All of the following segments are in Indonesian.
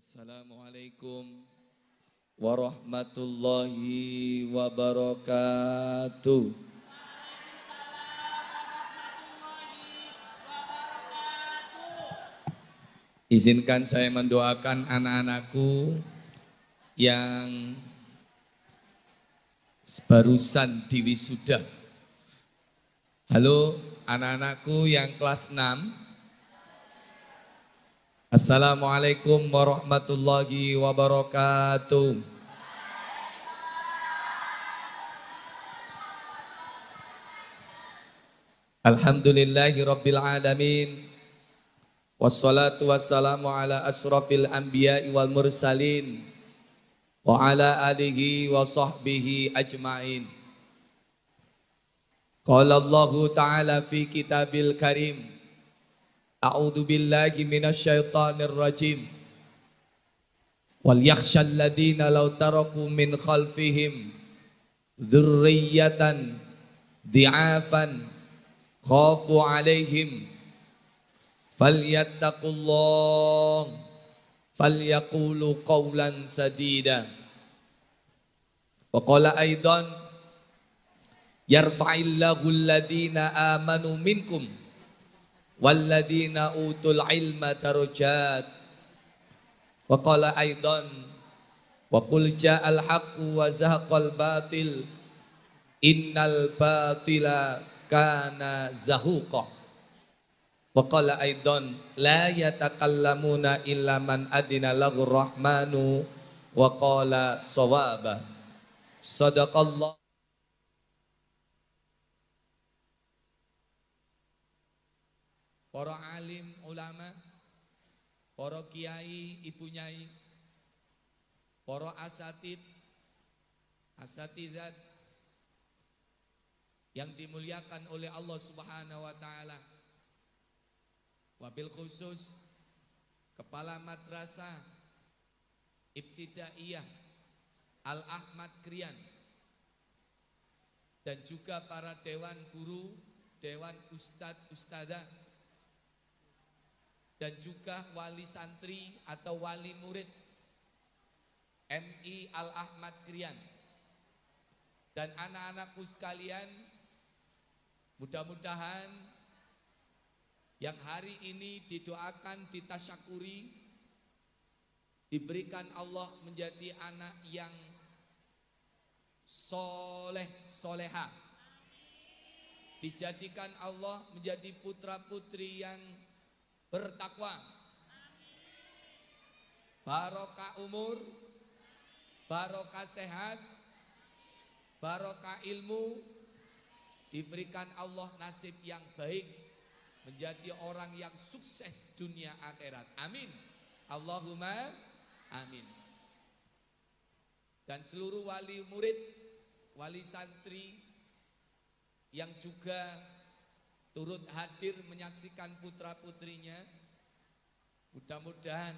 Assalamualaikum warahmatullahi wabarakatuh. Izinkan saya mendoakan anak-anakku yang barusan diwisuda. Halo anak-anakku yang kelas 6. Assalamualaikum warahmatullahi wabarakatuh. Alhamdulillahi rabbil alamin. Wassalatu wassalamu ala asrafil anbiya'i wal mursalin wa ala alihi wa sahbihi ajma'in. Qala Allahu ta'ala fi kitabil karim. A'udzu billahi minasyaitonir rajim. Wal yakhshal ladina law taraku min khalfihim dzurriyyatan dhi'afan khafu 'alaihim falyattaqullah falyaqulu qawlan sadida. Wa qala aidan yarfa'illahu alladhina amanu minkum walladina utul ilma darajat. Wa qala aidan wa qul ja'al haqqu wa zahaqal batil innal batila kana zahuqa. Wa qala aidan la yatakallamuna illa man adina lahu rahmanu wa qala shawaba. Sadaqallah. Para alim, ulama, para kiai, ibu nyai, para asatid, asatidat yang dimuliakan oleh Allah Subhanahu wa taala. Wabil khusus Kepala Madrasah Ibtidaiyah Al-Ahmad Krian dan juga para dewan guru, dewan ustadz, ustadzah, dan juga wali santri atau wali murid MI Al-Ahmad Krian dan anak-anakku sekalian, mudah-mudahan yang hari ini didoakan, ditasyakuri, diberikan Allah menjadi anak yang soleh, soleha, dijadikan Allah menjadi putra-putri yang bertakwa, barokah umur, barokah sehat, barokah ilmu, diberikan Allah nasib yang baik, menjadi orang yang sukses dunia akhirat. Amin. Allahumma amin. Dan seluruh wali murid, wali santri yang juga turut hadir menyaksikan putra-putrinya, mudah-mudahan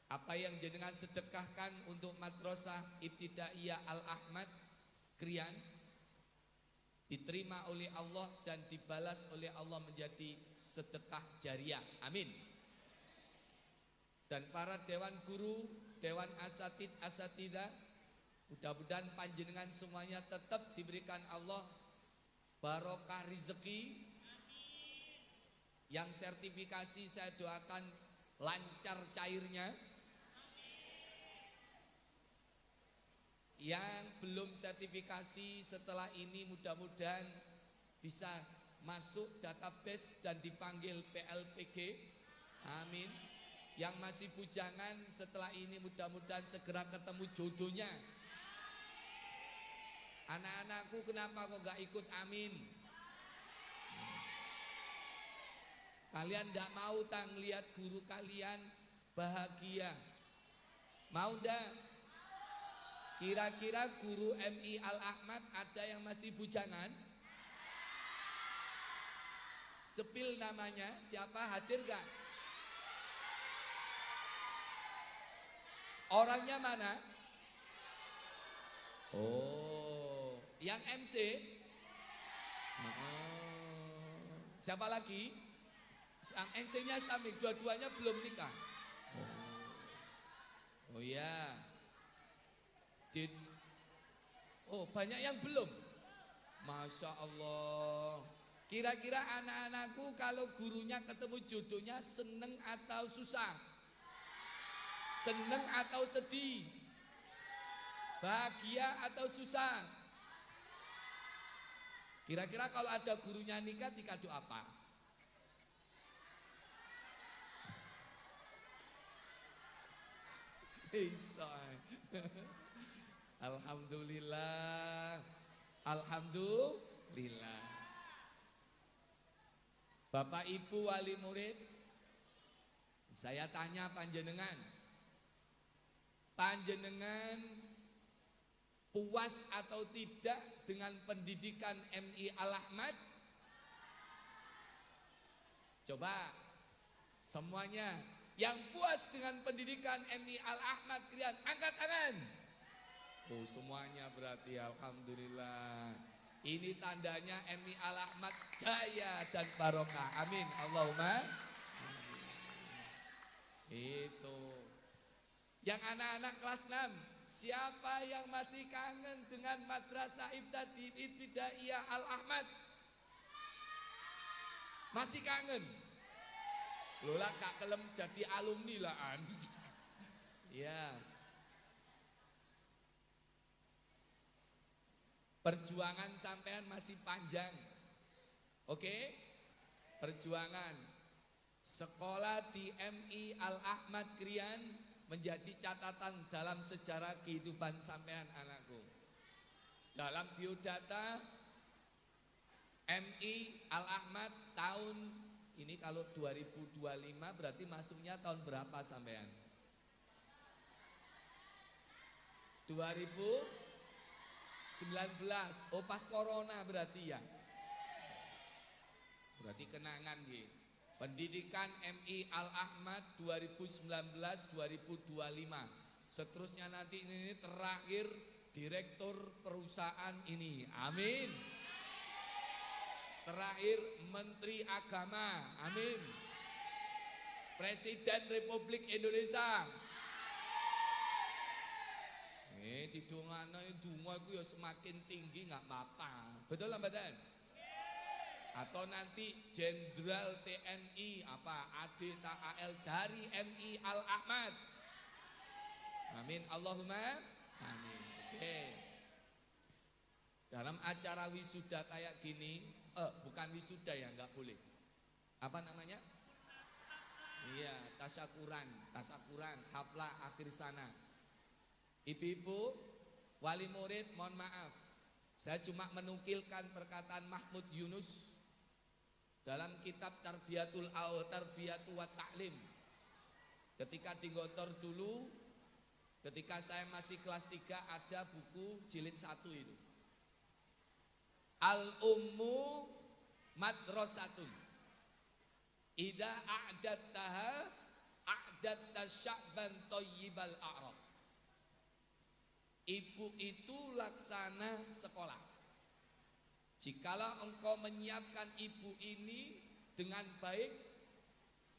apa yang jenengan sedekahkan untuk Madrasah Ibtidaiyah Al-Ahmad Krian diterima oleh Allah dan dibalas oleh Allah menjadi sedekah jariah. Amin. Dan para dewan guru, dewan asatid, asatidah, mudah-mudahan panjenengan semuanya tetap diberikan Allah barokah rezeki. Yang sertifikasi saya doakan lancar cairnya. Yang belum sertifikasi setelah ini mudah-mudahan bisa masuk database dan dipanggil PLPG. Amin. Yang masih bujangan setelah ini mudah-mudahan segera ketemu jodohnya. Anak-anakku kenapa kok gak ikut amin? Kalian tidak mau lihat guru kalian bahagia. Mau ndak? Kira-kira guru MI Al-Ahmad ada yang masih bujangan? Sepil namanya, siapa hadir gak? Orangnya mana? Oh, yang MC? Siapa lagi? MC-nya Samik, dua-duanya belum nikah. Dit. Oh, banyak yang belum. Masya Allah. Kira-kira anak-anakku kalau gurunya ketemu jodohnya seneng atau susah? Seneng atau sedih? Bahagia atau susah? Kira-kira kalau ada gurunya nikah dikado apa? Alhamdulillah. Alhamdulillah. Bapak Ibu wali murid, saya tanya panjenengan. Panjenengan puas atau tidak dengan pendidikan MI Al-Ahmad? Coba semuanya yang puas dengan pendidikan MI Al-Ahmad kalian angkat tangan. Oh, semuanya berarti alhamdulillah. Ini tandanya MI Al-Ahmad jaya dan barokah. Amin. Allahumma. Itu. Yang anak-anak kelas 6, siapa yang masih kangen dengan Madrasah Ibtidaiyah Al-Ahmad? Masih kangen? Lola gak kelem jadi alumni lah an. Ya. Perjuangan sampean masih panjang. Oke? Perjuangan sekolah di MI Al-Ahmad Krian menjadi catatan dalam sejarah kehidupan sampean anakku. Dalam biodata MI Al-Ahmad tahun ini kalau 2025 berarti masuknya tahun berapa sampean? 2019. Oh, pas corona berarti ya. Berarti kenangan gitu. Pendidikan MI Al-Ahmad 2019-2025. Seterusnya nanti ini terakhir direktur perusahaan ini. Amin. Terakhir Menteri Agama. Amin. Presiden Republik Indonesia. Di dongana donga iku ya semakin tinggi nggak apa-apa. Betul lah mboten? Atau nanti Jenderal TNI apa AD TAL dari MI Al-Ahmad. Amin. Allahumma amin. Oke. Dalam acara wisuda kayak gini, bukan wisuda ya, nggak boleh. Apa namanya? Iya, tasyakuran, haflah akhir sana. Ibu-ibu, wali murid, mohon maaf. Saya cuma menukilkan perkataan Mahmud Yunus dalam kitab Tarbiyatul Tarbiyatu wa Ta'lim. Ketika di Gontor dulu, ketika saya masih kelas 3 ada buku jilid 1 itu. Al-Ummu Madrasatun. Idza a'dattaha a'datta sya'ban thayyibal a'rab. Ibu itu laksana sekolah. Jikalau engkau menyiapkan ibu ini dengan baik,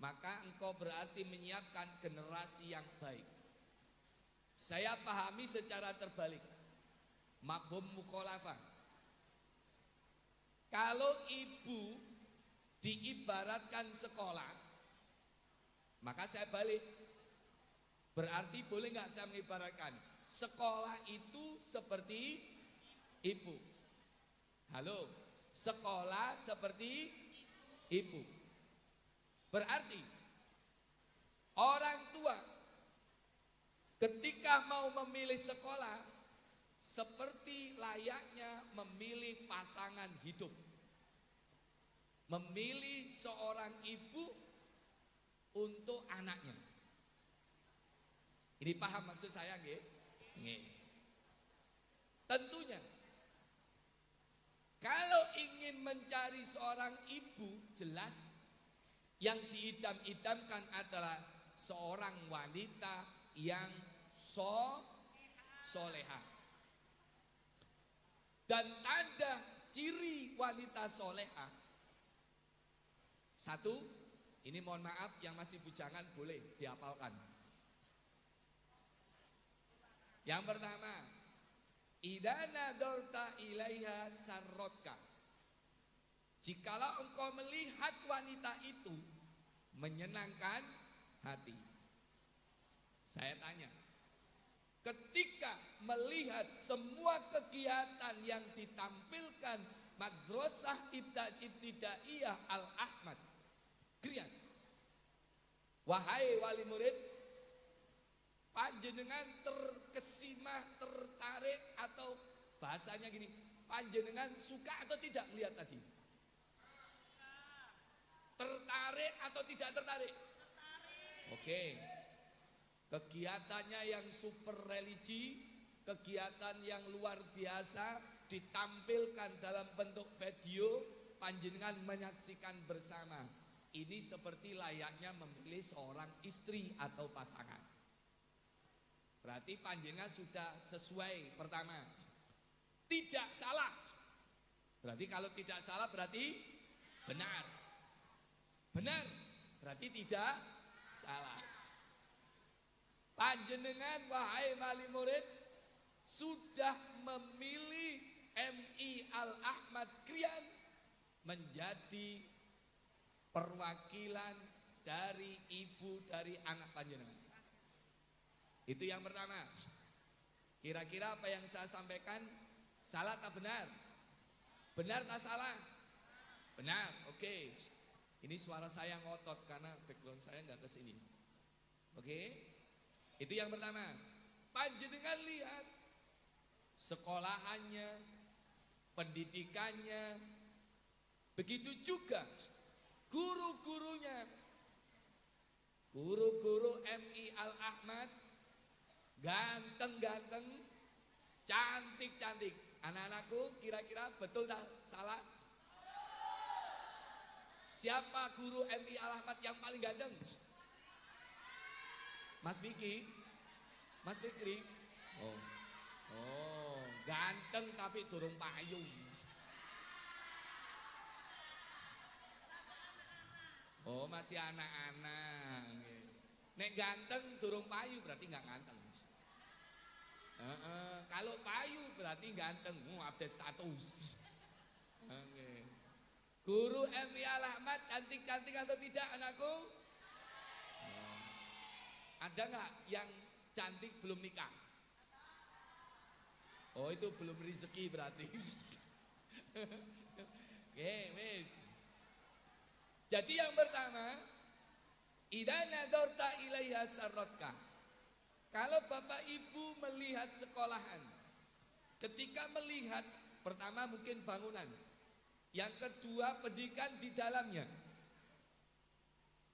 maka engkau berarti menyiapkan generasi yang baik. Saya pahami secara terbalik. Mafhum mukhalafah. Kalau ibu diibaratkan sekolah, maka saya balik. Berarti boleh nggak saya mengibaratkan? Sekolah itu seperti ibu. Halo, sekolah seperti ibu. Berarti orang tua ketika mau memilih sekolah seperti layaknya memilih pasangan hidup. Memilih seorang ibu untuk anaknya. Ini paham maksud saya nggih? Tentunya kalau ingin mencari seorang ibu, jelas yang diidam-idamkan adalah seorang wanita yang soleha. Dan tanda ciri wanita soleha, satu, ini mohon maaf yang masih bujangan boleh dihafalkan. Yang pertama, idza nadarta ilaiha sarrotka. Jikalau engkau melihat wanita itu menyenangkan hati. Saya tanya, ketika melihat semua kegiatan yang ditampilkan Madrasah Ibtidaiyah Al-Ahmad Krian, wahai wali murid, panjenengan terkesima, tertarik, atau bahasanya gini, panjenengan suka atau tidak melihat tadi? Tertarik atau tidak tertarik? Oke. Kegiatannya yang super religi, kegiatan yang luar biasa ditampilkan dalam bentuk video, panjenengan menyaksikan bersama. Ini seperti layaknya memilih seorang istri atau pasangan. Berarti panjenengan sudah sesuai. Pertama, tidak salah. Berarti kalau tidak salah berarti benar. Benar berarti tidak salah. Panjenengan wahai wali murid sudah memilih MI Al-Ahmad Krian menjadi perwakilan dari ibu dari anak panjenengan. Itu yang pertama. Kira-kira apa yang saya sampaikan salah atau benar? Benar atau salah? Benar, oke. Ini suara saya ngotot karena background saya nggak ke sini. Oke? Itu yang pertama. Panjenengan lihat sekolahannya, pendidikannya, begitu juga guru-gurunya. Guru-guru MI Al-Ahmad ganteng-ganteng, cantik-cantik. Anak-anakku kira-kira betul tak salah? Siapa guru MI Al-Ahmad yang paling ganteng? Mas Vicky? Mas Fikri? Oh, ganteng tapi durung payung. Oh, masih anak-anak. Nek ganteng durung payu berarti nggak ganteng. Kalau payu berarti ganteng. Update status. Guru MI Al-Ahmad cantik-cantik atau tidak anakku? Ada nggak yang cantik belum nikah? Oh, itu belum rezeki berarti. Oke, wis. Jadi yang pertama, idza nadarta ilaiha sarratka. Kalau Bapak Ibu melihat sekolahan, ketika melihat pertama mungkin bangunan, yang kedua pendidikan di dalamnya,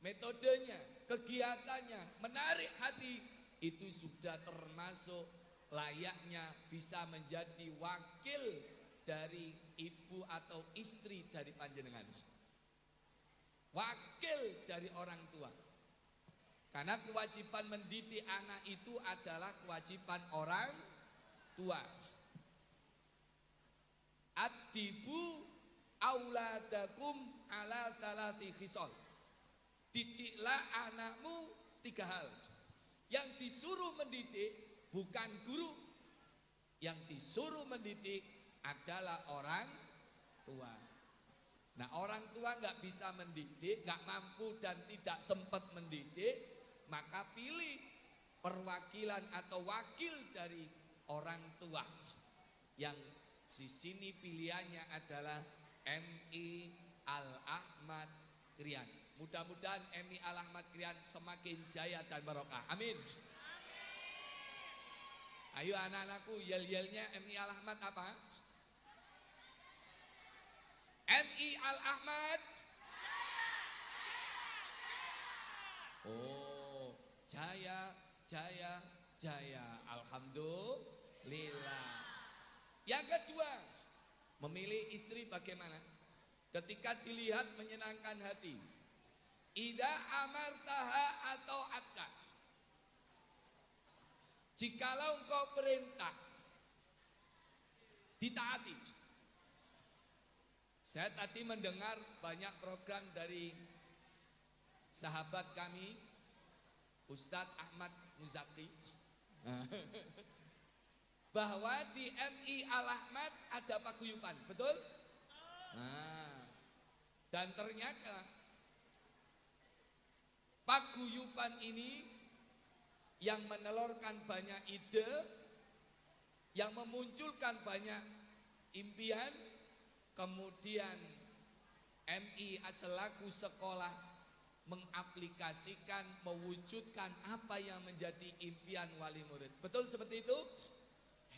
metodenya, kegiatannya menarik hati, itu sudah termasuk layaknya bisa menjadi wakil dari ibu atau istri dari panjenengan, wakil dari orang tua. Karena kewajiban mendidik anak itu adalah kewajiban orang tua. Adibu auladakum ala salati khisal. Didiklah anakmu 3 hal. Yang disuruh mendidik bukan guru. Yang disuruh mendidik adalah orang tua. Nah, orang tua nggak bisa mendidik, nggak mampu dan tidak sempat mendidik, maka pilih perwakilan atau wakil dari orang tua. Yang di sini pilihannya adalah MI Al-Ahmad Krian. Mudah-mudahan MI Al-Ahmad Krian semakin jaya dan barokah. Amin. Ayo anak-anakku, yel-yelnya MI Al-Ahmad apa? MI Al-Ahmad. Oh, jaya, jaya, jaya. Alhamdulillah. Yang kedua, memilih istri bagaimana? Ketika dilihat menyenangkan hati. Idza amartaha atau atka. Jikalau engkau perintah, ditaati. Saya tadi mendengar banyak program dari sahabat kami, Ustadz Ahmad Muzaki. bahwa di MI Al-Ahmad ada paguyuban, betul? Nah, dan ternyata paguyuban ini yang menelurkan banyak ide, yang memunculkan banyak impian, kemudian MI selaku sekolah mengaplikasikan, mewujudkan apa yang menjadi impian wali murid. Betul seperti itu?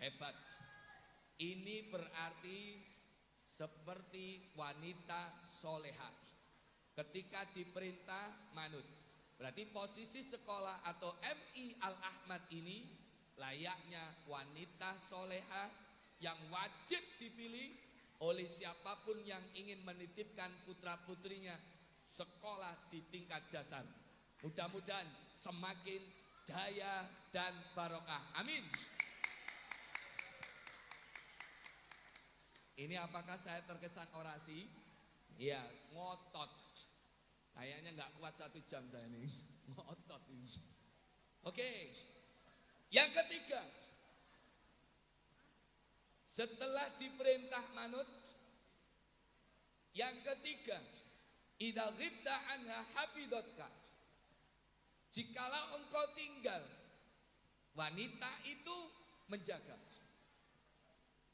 Hebat. Ini berarti seperti wanita soleha. Ketika diperintah manut. Berarti posisi sekolah atau MI Al-Ahmad ini layaknya wanita soleha yang wajib dipilih oleh siapapun yang ingin menitipkan putra putrinya sekolah di tingkat dasar. Mudah-mudahan semakin jaya dan barokah. Amin. Ini apakah saya terkesan orasi? Iya, ngotot. Kayaknya nggak kuat 1 jam saya ini. Ngotot ini. Oke. Yang ketiga. Setelah diperintah manut, yang ketiga, idza ghibta anha hafidatka. Jikalau engkau tinggal, wanita itu menjaga.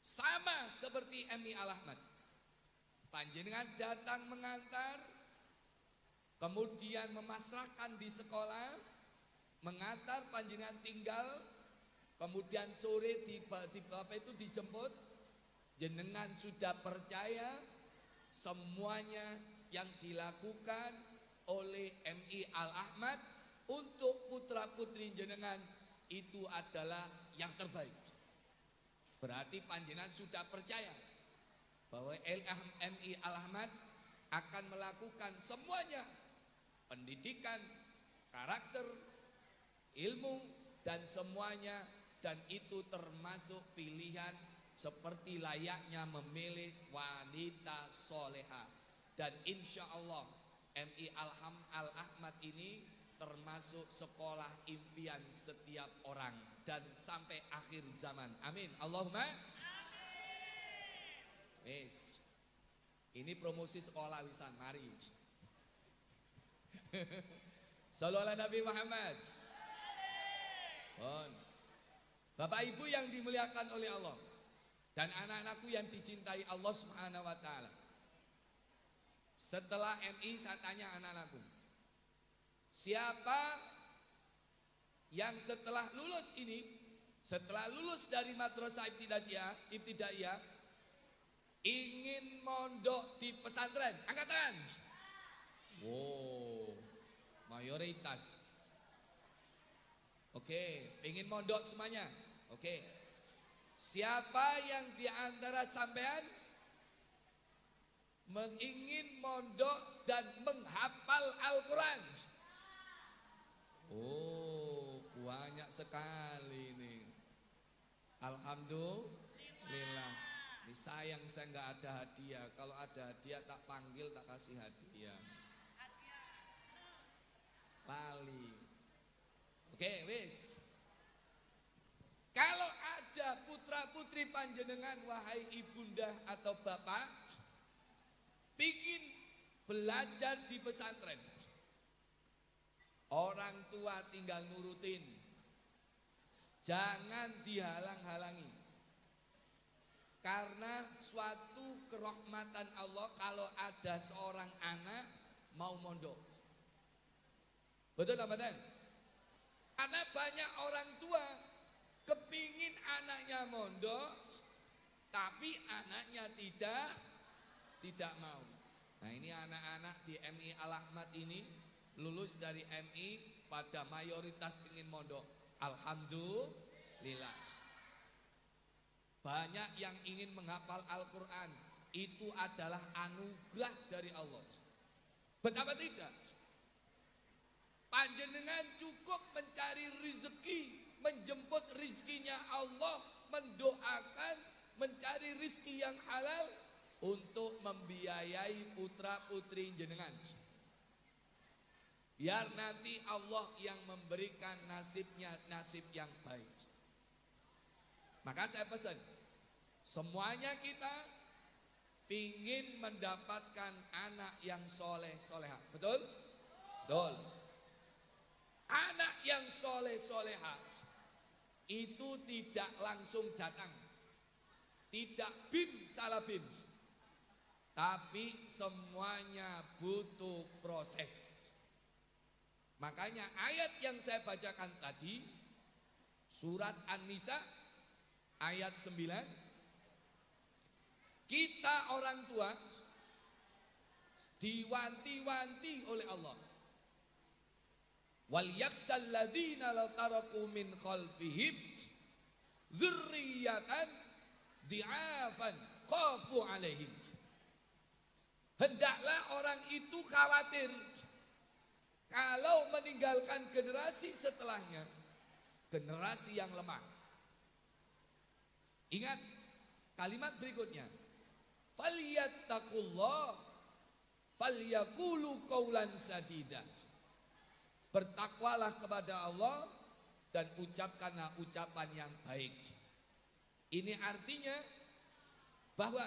Sama seperti MI Al-Ahmad. Panjenengan datang mengantar, kemudian memasrahkan di sekolah, mengantar panjenengan tinggal, kemudian sore itu dijemput. Jenengan sudah percaya semuanya yang dilakukan oleh MI Al-Ahmad untuk putra putri jenengan itu adalah yang terbaik. Berarti panjenengan sudah percaya bahwa MI Al-Ahmad akan melakukan semuanya, pendidikan, karakter, ilmu, dan semuanya, dan itu termasuk pilihan seperti layaknya memilih wanita soleha. Dan insya Allah MI Al-Ahmad ini termasuk sekolah impian setiap orang dan sampai akhir zaman. Amin. Allahumma amin. Yes. Ini promosi sekolah wisan, mari. Sallallahu alaihi Nabi Muhammad. Bapak Ibu yang dimuliakan oleh Allah dan anak-anakku yang dicintai Allah Subhanahu wa taala. Setelah MI saya tanya anak-anakku, siapa yang setelah lulus ini, setelah lulus dari madrasah ibtidaiyah, ingin mondok di pesantren? Angkat tangan. Wow, mayoritas. Oke, ingin mondok semuanya. Oke. Siapa yang di antara sampean ingin mondok dan menghafal Al-Quran? Oh, banyak sekali nih. Alhamdulillah. Ini sayang saya nggak ada hadiah. Kalau ada hadiah tak panggil, tak kasih hadiah. Lali. Oke, wis. Kalau ada putra putri panjenengan, wahai ibunda atau bapak, pingin belajar di pesantren, orang tua tinggal nurutin, jangan dihalang-halangi. Karena suatu kerahmatan Allah kalau ada seorang anak mau mondok. Betul tak betul? Karena banyak orang tua kepingin anaknya mondok, tapi anaknya tidak mau. Nah, ini anak-anak di MI Al-Ahmad ini lulus dari MI pada mayoritas pingin mondok. Alhamdulillah. Banyak yang ingin menghafal Al-Quran. Itu adalah anugerah dari Allah. Betapa tidak? Panjenengan cukup mencari rezeki, menjemput rizkinya Allah, mendoakan, mencari rizki yang halal untuk membiayai putra putri jenengan. Biar nanti Allah yang memberikan nasibnya nasib yang baik. Maka saya pesan, semuanya kita ingin mendapatkan anak yang soleh soleha. Betul? Betul. Anak yang soleh soleha itu tidak langsung datang. Tidak bim salah bim. Tapi semuanya butuh proses. Makanya ayat yang saya bacakan tadi, surat An-Nisa ayat 9, kita orang tua diwanti-wanti oleh Allah. Wal yakhshal ladzina law taraku min khalfihim dzurriyyatan di'afan khafu alaihim. Hendaklah orang itu khawatir kalau meninggalkan generasi setelahnya, generasi yang lemah. Ingat kalimat berikutnya, falyattaqullah falyaqulu qaulan sadida. Bertakwalah kepada Allah dan ucapkanlah ucapan yang baik. Ini artinya bahwa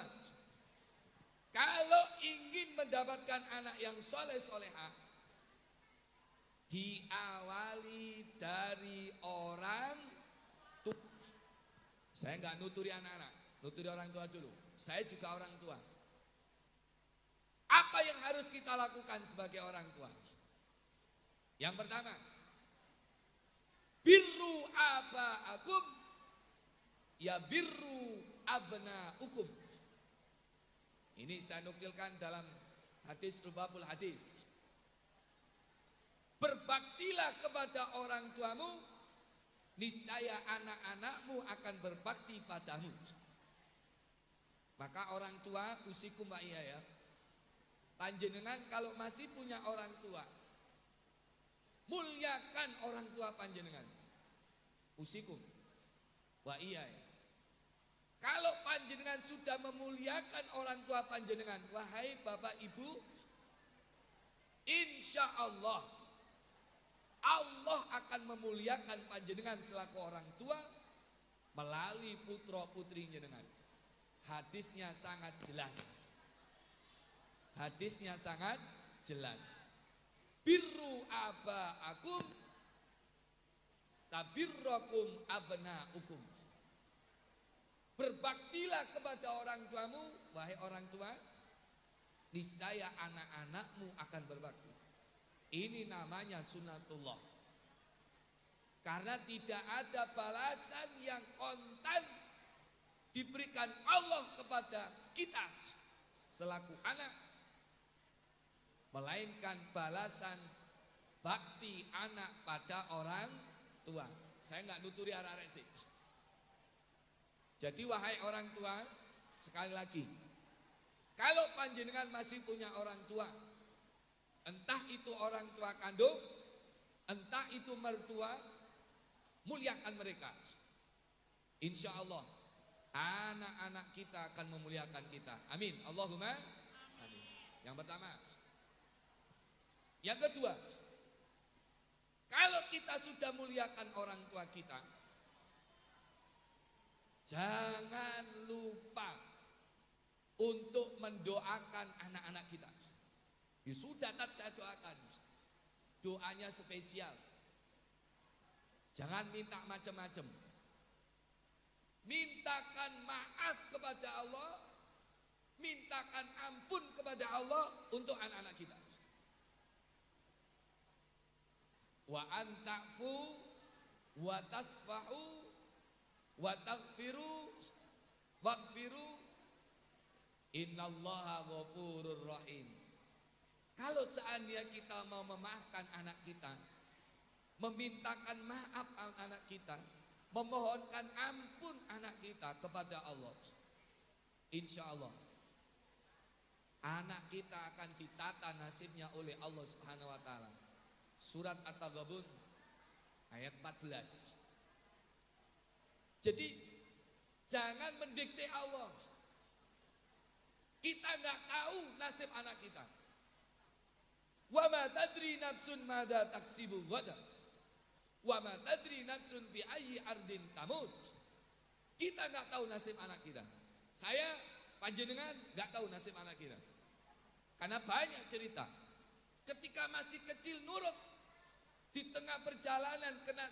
kalau ingin mendapatkan anak yang soleh solehah, diawali dari orang tua. Saya nggak nuturi anak-anak, nuturi orang tua dulu. Saya juga orang tua. Apa yang harus kita lakukan sebagai orang tua? Yang pertama, birru aba'akum ya birru abna'ukum. Ini saya nukilkan dalam hadis Rubabul Hadis. Berbaktilah kepada orang tuamu, niscaya anak-anakmu akan berbakti padamu. Maka orang tua usikum wa iya ya. Panjenengan kalau masih punya orang tua, muliakan orang tua panjenengan. Usikum wa iya ya. Kalau panjenengan sudah memuliakan orang tua panjenengan, wahai bapak ibu, insya Allah akan memuliakan panjenengan selaku orang tua melalui putra putri jenengan. Hadisnya sangat jelas. Hadisnya sangat jelas. Birru aba'akum tabirrakum abna'ukum. Berbaktilah kepada orang tuamu, wahai orang tua, niscaya anak-anakmu akan berbakti. Ini namanya sunatullah. Karena tidak ada balasan yang kontan diberikan Allah kepada kita selaku anak, melainkan balasan bakti anak pada orang tua. Saya nggak nuturi arah-arah sih. Jadi wahai orang tua, sekali lagi, kalau panjenengan masih punya orang tua, entah itu orang tua kandung, entah itu mertua, muliakan mereka. Insya Allah anak-anak kita akan memuliakan kita. Amin. Allahumma amin. Yang pertama. Yang kedua, kalau kita sudah muliakan orang tua kita, jangan lupa untuk mendoakan anak-anak kita. Ya sudah, saya doakan. Doanya spesial. Jangan minta macam-macam. Mintakan maaf kepada Allah, mintakan ampun kepada Allah untuk anak-anak kita. Wa anta'fu wa tasfahu wa taghfiru waghfiru innallaha ghafurur rahim. Kalau seandainya kita mau memaafkan anak kita, memintakan maaf anak kita, memohonkan ampun anak kita kepada Allah, insya Allah anak kita akan ditata nasibnya oleh Allah Subhanahu wa taala. Surat At-Taghabun ayat 14. Jadi jangan mendikte Allah. Kita nggak tahu nasib anak kita. Wa ma tadri nafsun madza taksibu ghadan. Wa ma tadri nafsun bi ayyi ardin tamut. Kita nggak tahu nasib anak kita. Saya, panjenengan nggak tahu nasib anak kita. Karena banyak cerita. Ketika masih kecil nurut, di tengah perjalanan kena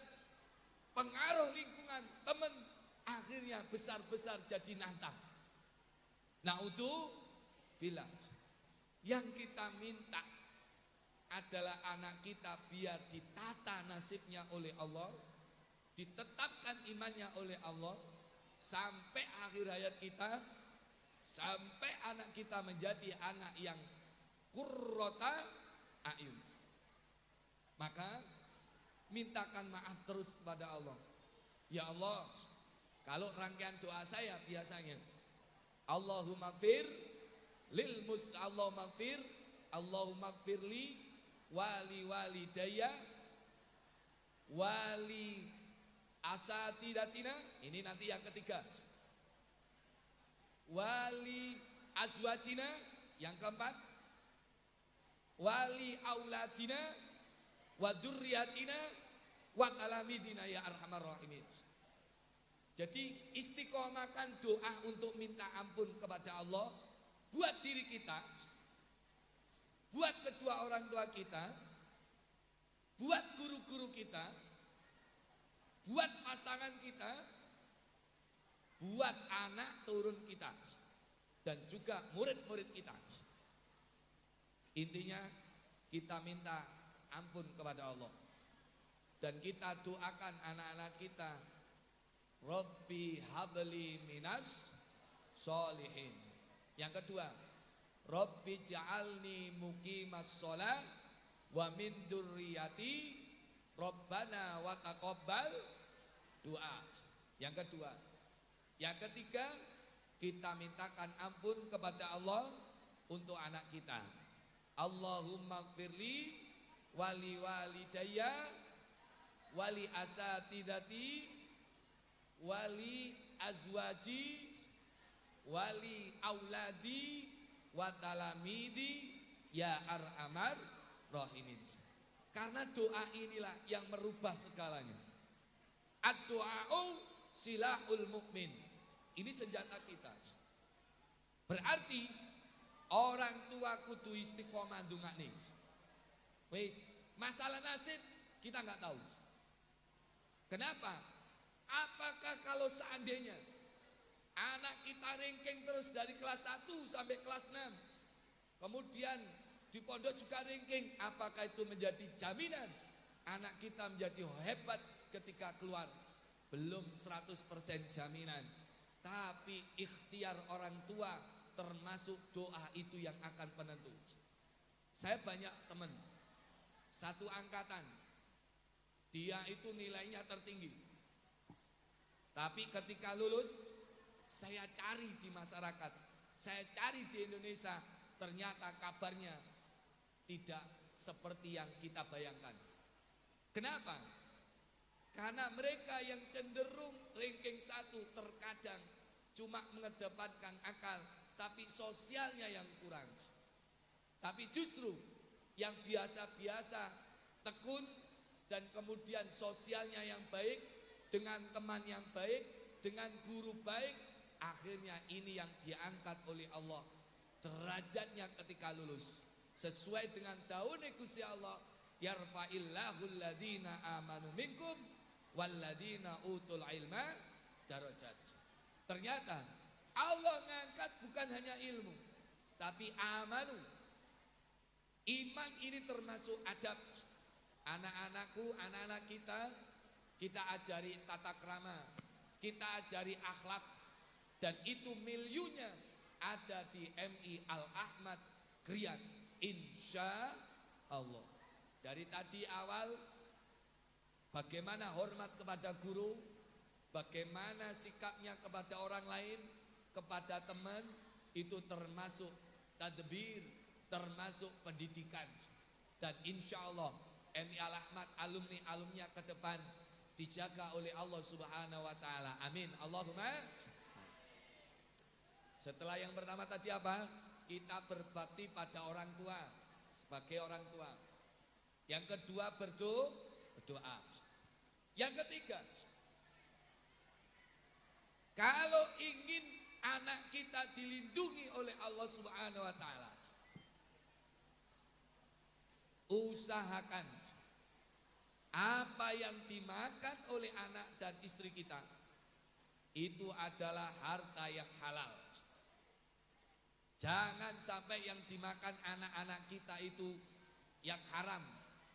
pengaruh lingkungan teman, akhirnya besar-besar jadi nantang. Naudzubillah. Yang kita minta adalah anak kita biar ditata nasibnya oleh Allah, ditetapkan imannya oleh Allah, sampai akhir hayat kita, sampai anak kita menjadi anak yang qurrata a'yun. Maka mintakan maaf terus kepada Allah. Ya Allah, kalau rangkaian doa saya biasanya Allahumma gfir lil Allahumma gfir, Allahumma gfirli wali walidayya wali asatidatina. Ini nanti yang ketiga. Wali azwajina, yang keempat. Wali auladina wa dzurriyyatina wa talamidina ya arhamar rahimin. Jadi istiqomahkan doa untuk minta ampun kepada Allah buat diri kita, buat kedua orang tua kita, buat guru-guru kita, buat pasangan kita, buat anak turun kita, dan juga murid-murid kita. Intinya kita minta ampun kepada Allah, dan kita doakan anak-anak kita, Rabbi habli minas sholihin. Yang kedua, Rabbi ja'alni muqimas sholat wa min dzurriyyati Rabbana wa taqabbal doa. Yang kedua. Yang ketiga, kita mintakan ampun kepada Allah untuk anak kita. Allahumma gfirli wali walidayya wali asatidati wali azwaji wali auladi wa talamidi ya arhamar rahimin. Karena doa inilah yang merubah segalanya. Ad-du'a'u silahul mu'min. Ini senjata kita. Berarti orang tua kudu istiqomah ndongakne. Wis, masalah nasib kita nggak tahu. Kenapa? Apakah kalau seandainya anak kita ranking terus dari kelas 1 sampai kelas 6, kemudian di pondok juga ranking, apakah itu menjadi jaminan anak kita menjadi hebat ketika keluar? Belum 100% jaminan. Tapi ikhtiar orang tua termasuk doa itu yang akan penentu. Saya banyak teman, satu angkatan, dia itu nilainya tertinggi. Tapi ketika lulus, saya cari di masyarakat, saya cari di Indonesia, ternyata kabarnya tidak seperti yang kita bayangkan. Kenapa? Karena mereka yang cenderung ranking 1 terkadang cuma mengedepankan akal, tapi sosialnya yang kurang. Tapi justru yang biasa-biasa tekun dan kemudian sosialnya yang baik, dengan teman yang baik, dengan guru baik, akhirnya ini yang diangkat oleh Allah derajatnya ketika lulus. Sesuai dengan daun Gusti Allah, yarfa'illahul ladzina amanu minkum walladzina utul ilma darajat. Ternyata Allah ngangkat bukan hanya ilmu, tapi amanu. Iman ini termasuk adab. Anak-anakku, anak-anak kita ajari tata krama, kita ajari akhlak, dan itu milyunya ada di MI Al-Ahmad Krian, insya Allah. Dari tadi awal, bagaimana hormat kepada guru, bagaimana sikapnya kepada orang lain, kepada teman, itu termasuk tadbir, termasuk pendidikan. Dan insya Allah MI Al-Ahmad alumni-alumnya ke depan dijaga oleh Allah Subhanahu wa Ta'ala. Amin. Allahumma. Setelah yang pertama tadi apa? Kita berbakti pada orang tua, sebagai orang tua. Yang kedua berdoa. Yang ketiga, kita dilindungi oleh Allah Subhanahu wa taala. Usahakan apa yang dimakan oleh anak dan istri kita itu adalah harta yang halal. Jangan sampai yang dimakan anak-anak kita itu yang haram,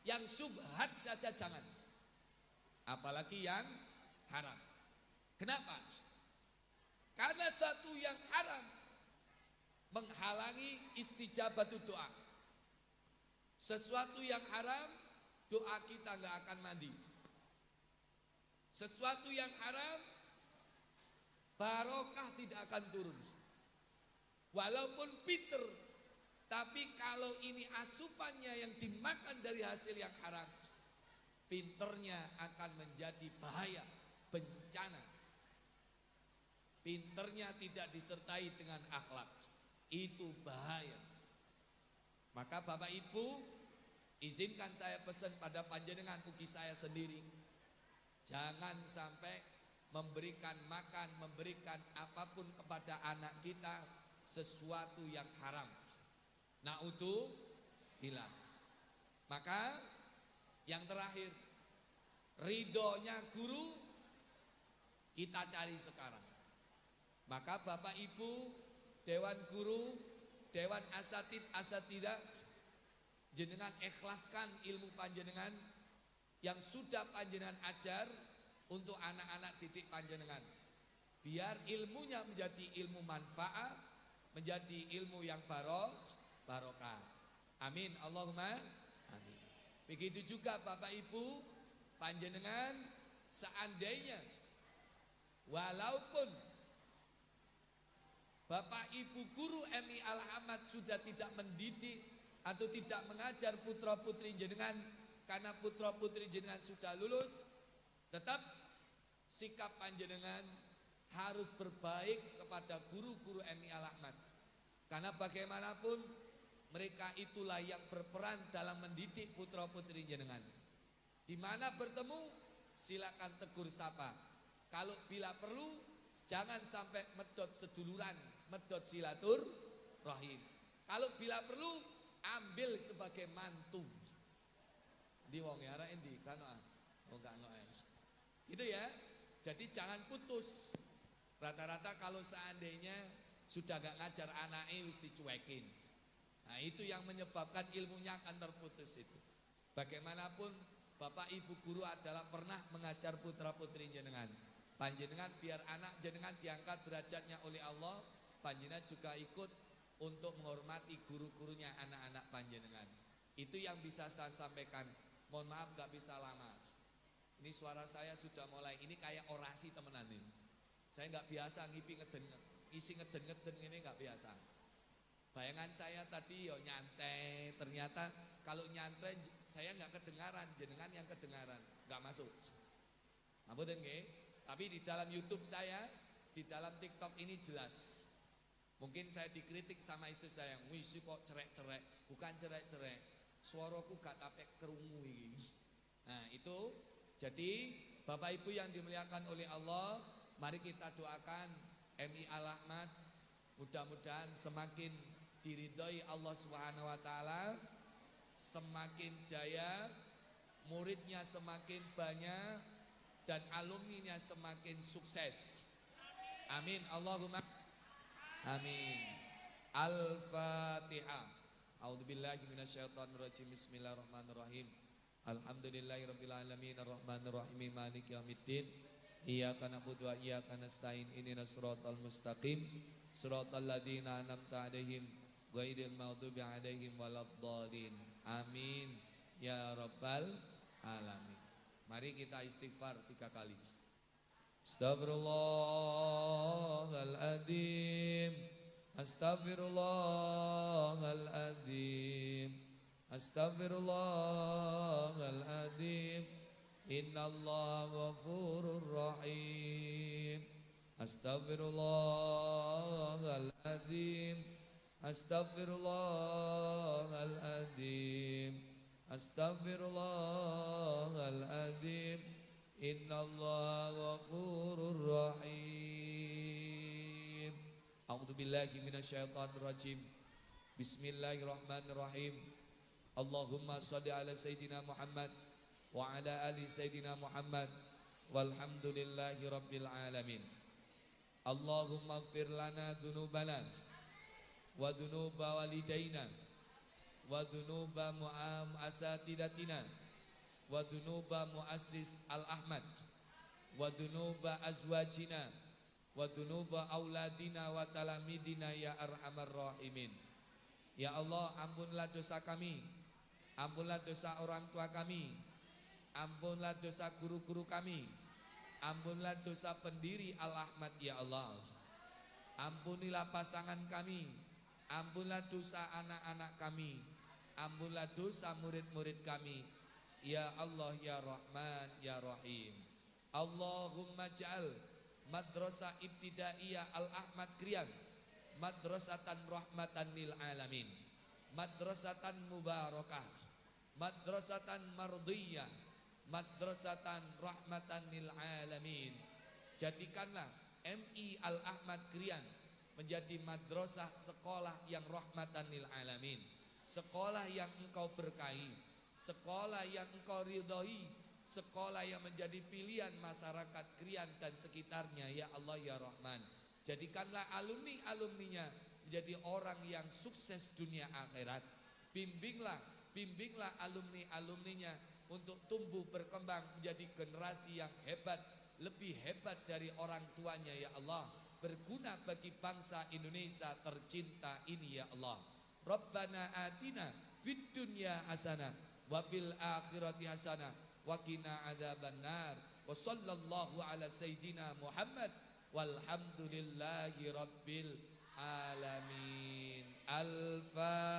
yang subhat saja jangan. Apalagi yang haram. Kenapa? Karena satu yang haram menghalangi istijabatul doa. Sesuatu yang haram, doa kita nggak akan mandi. Sesuatu yang haram, barokah tidak akan turun. Walaupun pinter, tapi kalau ini asupannya yang dimakan dari hasil yang haram, pinternya akan menjadi bahaya, bencana. Pinternya tidak disertai dengan akhlak, itu bahaya. Maka Bapak Ibu, izinkan saya pesan pada panjenengan ugi saya sendiri, jangan sampai memberikan makan, memberikan apapun kepada anak kita sesuatu yang haram. Na'udzubillah. Maka yang terakhir, ridhonya guru kita cari sekarang. Maka Bapak Ibu, Dewan Guru, Dewan Asatidah, jenengan ikhlaskan ilmu panjenengan yang sudah panjenengan ajar untuk anak-anak didik panjenengan. Biar ilmunya menjadi ilmu manfaat, menjadi ilmu yang barokah. Amin. Allahumma amin. Begitu juga Bapak Ibu, panjenengan seandainya walaupun Bapak Ibu guru MI Al-Hamad sudah tidak mendidik atau tidak mengajar putra putri jenengan karena putra putri jenengan sudah lulus, tetap sikap panjenengan harus berbaik kepada guru-guru MI Al-Ahmad. Karena bagaimanapun mereka itulah yang berperan dalam mendidik putra-putri jenengan. Di mana bertemu silakan tegur sapa. Kalau bila perlu jangan sampai medot seduluran, medot silaturahim. Kalau bila perlu ambil sebagai mantu. Di wong ya arek endi kan enggak gitu ya. Jadi jangan putus. Rata-rata kalau seandainya sudah gak ngajar anaknya wis dicuekin. Nah itu yang menyebabkan ilmunya akan terputus itu. Bagaimanapun Bapak Ibu guru adalah pernah mengajar putra putri jenengan. Panjenengan biar anak jenengan diangkat derajatnya oleh Allah, panjenengan juga ikut untuk menghormati guru-gurunya anak-anak panjenengan. Itu yang bisa saya sampaikan. Mohon maaf gak bisa lama. Ini suara saya sudah mulai, ini kayak orasi temenan ini. Saya gak biasa ngipi isi ngeden ini gak biasa. Bayangan saya tadi yo nyantai, ternyata kalau nyantai saya gak kedengaran, jenengan yang kedengaran, gak masuk. Ngapunten nggih? Tapi di dalam YouTube saya, di dalam TikTok ini jelas. Mungkin saya dikritik sama istri saya, wisi kok cerek-cerek, bukan cerek-cerek. Suaraku gak tapek kerungu ini. Nah itu, jadi Bapak Ibu yang dimuliakan oleh Allah, mari kita doakan MI Al-Ahmad mudah-mudahan semakin diridhoi Allah Subhanahu wa taala, semakin jaya, muridnya semakin banyak dan alumninya semakin sukses. Amin. Allahumma amin. Al-Fatihah. A'udzubillahi minasyaitonirrajim. Bismillahirrahmanirrahim. Alhamdulillahirabbil alamin arrahmanir rahim maliki yaumiddin. Iyyaka na'budu wa iyyaka nasta'in. Ihdinas siratal mustaqim. Siratal ladzina an'amta 'alaihim ghairil maghdubi 'alaihim waladdallin. Amin ya rabbal alamin. Mari kita istighfar 3 kali. Astaghfirullahaladzim. Astaghfirullahaladzim. Astaghfirullahaladzim. Innallaha ghafurur rahim. Astaghfirullahaladzim. Astaghfirullahaladzim. Astaghfirullahaladzim. Innallaha ghafurur rahim. A'udzu billahi minasyaitonir rajim. Bismillahirrahmanirrahim. Allahumma shalli ala Sayyidina Muhammad wa ala ali Sayyidina Muhammad walhamdulillahi rabbil alamin. Allahumma ighfir lana dzunubana wa dzunuba walidaina wa dzunuba asatidatina wa dzunuba muassis Al-Ahmad wa dzunuba azwajina wa dzunuba auladina wa talamidina ya arhamar rahimin. Ya Allah, ampunlah dosa kami, ampunlah dosa orang tua kami, ampunlah dosa guru-guru kami, ampunlah dosa pendiri Al-Ahmad ya Allah. Ampunilah pasangan kami, ampunlah dosa anak-anak kami, ampunlah dosa murid-murid kami. Ya Allah ya Rahman ya Rahim. Allahumma ja'al madrasah ibtidaiyah Al-Ahmad Krian madrasatan rahmatan lil alamin, madrasatan mubarakah, madrasatan mardiyah, madrasatan rahmatan lil alamin. Jadikanlah MI Al-Ahmad Krian menjadi madrasah sekolah yang rahmatan lil alamin, sekolah yang engkau berkahi, sekolah yang engkau ridhoi, sekolah yang menjadi pilihan masyarakat Krian dan sekitarnya ya Allah ya Rahman. Jadikanlah alumni-alumninya menjadi orang yang sukses dunia akhirat. Bimbinglah alumni-alumninya untuk tumbuh berkembang menjadi generasi yang hebat, lebih hebat dari orang tuanya ya Allah, berguna bagi bangsa Indonesia tercinta ini ya Allah. Rabbana atina fid dunya hasanah wa fil akhirati hasanah wa qina adzabannar. Wa sallallahu ala sayyidina Muhammad walhamdulillahi rabbil alamin. Al-Fatihah.